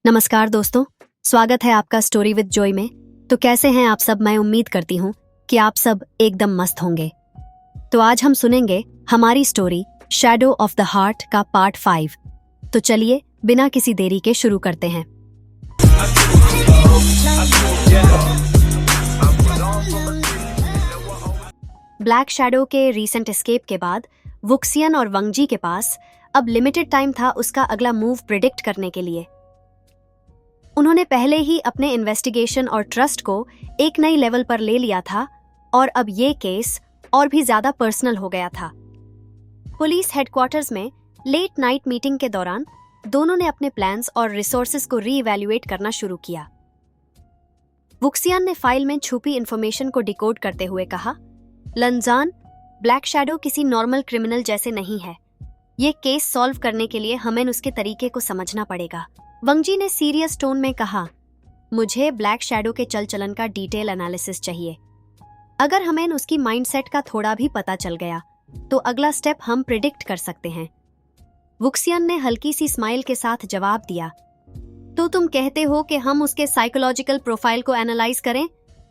नमस्कार दोस्तों, स्वागत है आपका स्टोरी विद जॉय में। तो कैसे हैं आप सब? मैं उम्मीद करती हूँ कि आप सब एकदम मस्त होंगे। तो आज हम सुनेंगे हमारी story shadow of the heart का पार्ट 5। तो चलिए बिना किसी देरी के शुरू करते हैं। ब्लैक शैडो के रीसेंट एस्केप के बाद वुक्सियन और वंगजी के पास अब लिमिटेड टाइम था उसका अगला मूव प्रिडिक्ट करने के लिए। उन्होंने पहले ही अपने इन्वेस्टिगेशन और ट्रस्ट को एक नई लेवल पर ले लिया था और अब ये केस और भी ज्यादा पर्सनल हो गया था। पुलिस हेडक्वार्टर्स में लेट नाइट मीटिंग के दौरान दोनों ने अपने प्लान्स और रिसोर्सेज को रीइवैल्यूएट करना शुरू किया। वुक्सियन ने फाइल में छुपी इंफॉर्मेशन को डिकोड करते हुए कहा, लंजान, ब्लैक शैडो किसी नॉर्मल क्रिमिनल जैसे नहीं है। ये केस सॉल्व करने के लिए हमें उसके तरीके को समझना पड़ेगा। वंगजी ने सीरियस टोन में कहा, मुझे ब्लैक शैडो के चल चलन का डिटेल एनालिसिस चाहिए। अगर हमें उसकी माइंडसेट का थोड़ा भी पता चल गया तो अगला स्टेप हम प्रिडिक्ट कर सकते हैं। वुक्सियन ने हल्की सी स्माइल के साथ जवाब दिया, तो तुम कहते हो कि हम उसके साइकोलॉजिकल प्रोफाइल को एनालाइज करें?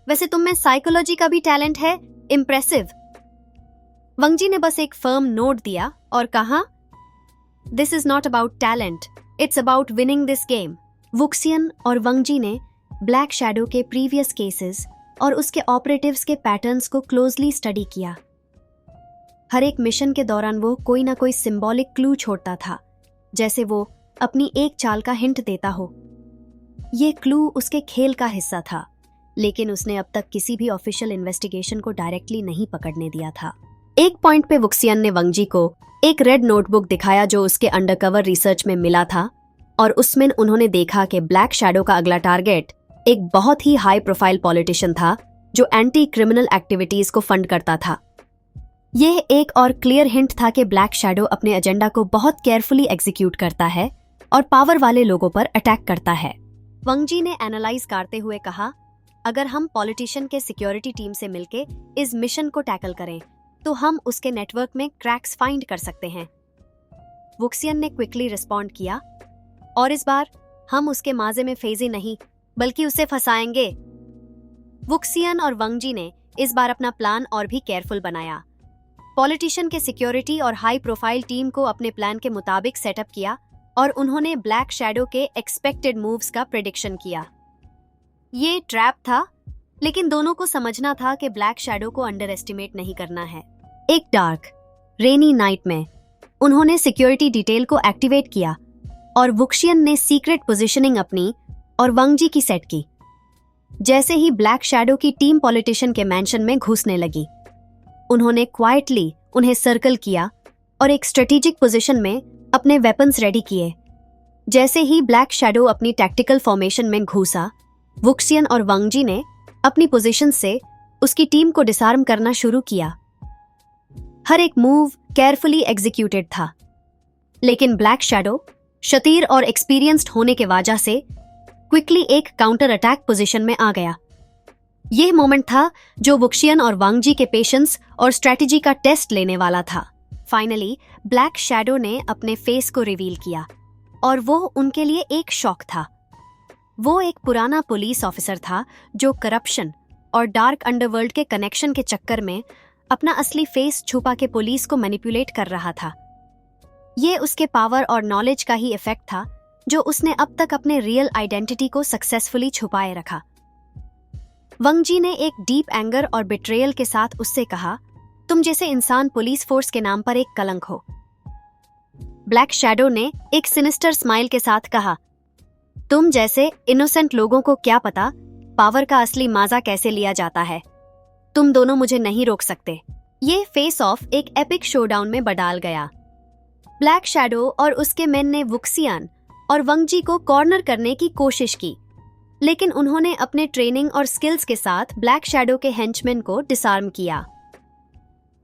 वैसे तुम में साइकोलॉजी का भी टैलेंट है, इम्प्रेसिव। वंगजी ने बस एक फर्म नोट दिया और कहा, this is not about talent, it's about winning this game. Wuxian और वंगजी ने ब्लैक शैडो के प्रीवियस केसेस और उसके ऑपरेटिव्स के पैटर्न्स को क्लोजली स्टडी किया। हर एक मिशन के दौरान वो कोई ना कोई सिंबॉलिक क्लू छोड़ता था, जैसे वो अपनी एक चाल का हिंट देता हो। ये क्लू उसके खेल का हिस्सा था, लेकिन उसने अब तक किसी भी ऑफिशियल इन्वेस्टिगेशन को डायरेक्टली नहीं पकड़ने दिया था। एक पॉइंट पे वुक्सियन ने वंगजी को एक रेड नोटबुक दिखाया जो उसके अंडरकवर रिसर्च में मिला था, और उसमें उन्होंने देखा कि ब्लैक शैडो का अगला टारगेट एक बहुत ही हाई प्रोफाइल पॉलिटिशियन था जो एंटी क्रिमिनल एक्टिविटीज को फंड करता था। यह एक और क्लियर हिंट था कि ब्लैक शैडो अपने एजेंडा को बहुत केयरफुली एग्जीक्यूट करता है और पावर वाले लोगों पर अटैक करता है। वंगजी ने एनालाइज करते हुए कहा, अगर हम पॉलिटिशियन के सिक्योरिटी टीम से मिलके इस मिशन को टैकल करें तो हम उसके नेटवर्क में क्रैक्स फाइंड कर सकते हैं। वुक्सियन ने क्विकली रिस्पॉन्ड किया, और इस बार हम उसके माजे में फेजे नहीं बल्कि उसे फंसाएंगे। वुक्सियन और वंगजी ने इस बार अपना प्लान और भी केयरफुल बनाया। पॉलिटिशियन के सिक्योरिटी और हाई प्रोफाइल टीम को अपने प्लान के मुताबिक सेटअप किया और उन्होंने ब्लैक शैडो के एक्सपेक्टेड मूव्स का प्रेडिक्शन किया। ये ट्रैप था, लेकिन दोनों को समझना था कि ब्लैक शैडो को अंडर एस्टिमेट नहीं करना है। एक डार्क रेनी नाइट में उन्होंने सिक्योरिटी डिटेल को एक्टिवेट किया और वुक्सियन ने सीक्रेट पोजीशनिंग अपनी और वंगजी की सेट की। जैसे ही ब्लैक शैडो की टीम पॉलिटिशियन के मैंशन में घुसने लगी, उन्होंने क्वाइटली उन्हें सर्कल किया और एक स्ट्रेटेजिक पोजीशन में अपने वेपन्स रेडी किए। जैसे ही ब्लैक शैडो अपनी टैक्टिकल फॉर्मेशन में घुसा, वुक्सियन और वंगजी ने अपनी पोजीशन से उसकी टीम को डिसआर्म करना शुरू किया। हर एक मूव केयरफुली एग्जीक्यूटेड था, लेकिन ब्लैक शैडो शतीर और एक्सपीरियंस्ड होने के वजह से क्विकली एक काउंटर अटैक पोजीशन में आ गया। यह मोमेंट था जो वुक्सियन और वांगजी के पेशेंस और स्ट्रेटेजी का टेस्ट लेने वाला था। फाइनली ब्लैक शैडो ने अपने फेस को रिवील किया और वो उनके लिए एक शॉक था। वो एक पुराना पुलिस ऑफिसर था जो करप्शन और डार्क अंडरवर्ल्ड के कनेक्शन के चक्कर में अपना असली फेस छुपा के पुलिस को मैनिपुलेट कर रहा था। ये उसके पावर और नॉलेज का ही इफेक्ट था जो उसने अब तक अपने रियल आइडेंटिटी को सक्सेसफुली छुपाए रखा। वंगजी ने एक डीप एंगर और बिट्रेयल के साथ उससे कहा, तुम जैसे इंसान पुलिस फोर्स के नाम पर एक कलंक हो। ब्लैक शैडो ने एक सिनिस्टर स्माइल के साथ कहा, तुम जैसे इनोसेंट लोगों को क्या पता पावर का असली मजा कैसे लिया जाता है। तुम दोनों मुझे नहीं रोक सकते। ये फेस ऑफ एक एपिक शोडाउन में बदल गया। ब्लैक शैडो और उसके मेन ने वुक्सियन और वंगजी को कॉर्नर करने की कोशिश की, लेकिन उन्होंने अपने ट्रेनिंग और स्किल्स के साथ ब्लैक शैडो के हेंचमैन को डिसआर्म किया।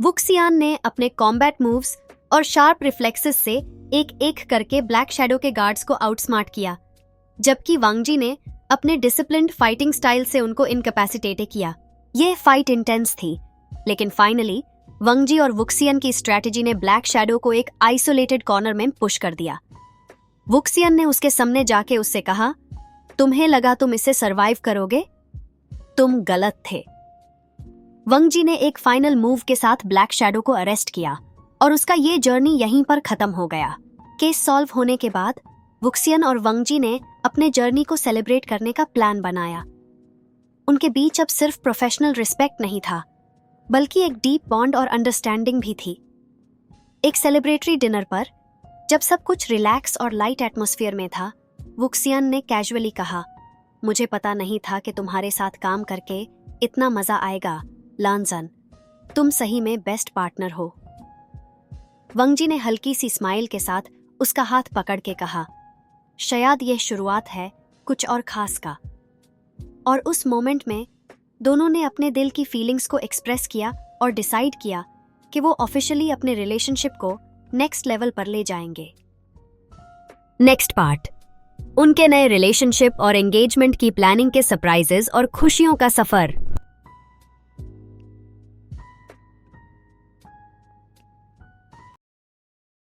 वुक्सियन ने अपने कॉम्बैट मूव्स और शार्प रिफ्लेक्सेस से एक एक करके ब्लैक शैडो के गार्ड्स को आउटस्मार्ट किया, जबकि वांगजी ने अपने डिसिप्लिन्ड फाइटिंग स्टाइल से उनको इनकैपेसिटेट किया। यह फाइट इंटेंस थी, लेकिन फाइनली वंगजी और वुक्सियन की स्ट्रैटेजी ने ब्लैक शैडो को एक आइसोलेटेड कॉर्नर में पुश कर दिया। वुक्सियन ने उसके सामने जाके उससे कहा, तुम्हें लगा तुम इसे सरवाइव करोगे? तुम गलत थे। वंग जी ने एक फाइनल मूव के साथ ब्लैक शैडो को अरेस्ट किया और उसका ये जर्नी यहीं पर खत्म हो गया। केस सॉल्व होने के बाद वुक्सियन और वंग जी ने अपने जर्नी को सेलिब्रेट करने का प्लान बनाया। उनके बीच अब सिर्फ प्रोफेशनल रिस्पेक्ट नहीं था, बल्कि एक डीप बॉन्ड और अंडरस्टैंडिंग भी थी। एक सेलिब्रेटरी डिनर पर जब सब कुछ रिलैक्स और लाइट एटमॉस्फेयर में था, वुक्सियन ने कैजुअली कहा, मुझे पता नहीं था कि तुम्हारे साथ काम करके इतना मजा आएगा लानजन, तुम सही में बेस्ट पार्टनर हो। वंग जी ने हल्की सी स्माइल के साथ उसका हाथ पकड़ के कहा, शायद यह शुरुआत है कुछ और खास का। और उस मोमेंट में दोनों ने अपने दिल की फीलिंग्स को एक्सप्रेस किया और डिसाइड किया कि वो ऑफिशियली अपने रिलेशनशिप को नेक्स्ट लेवल पर ले जाएंगे। नेक्स्ट पार्ट, उनके नए रिलेशनशिप और एंगेजमेंट की प्लानिंग के सरप्राइजेस और खुशियों का सफर।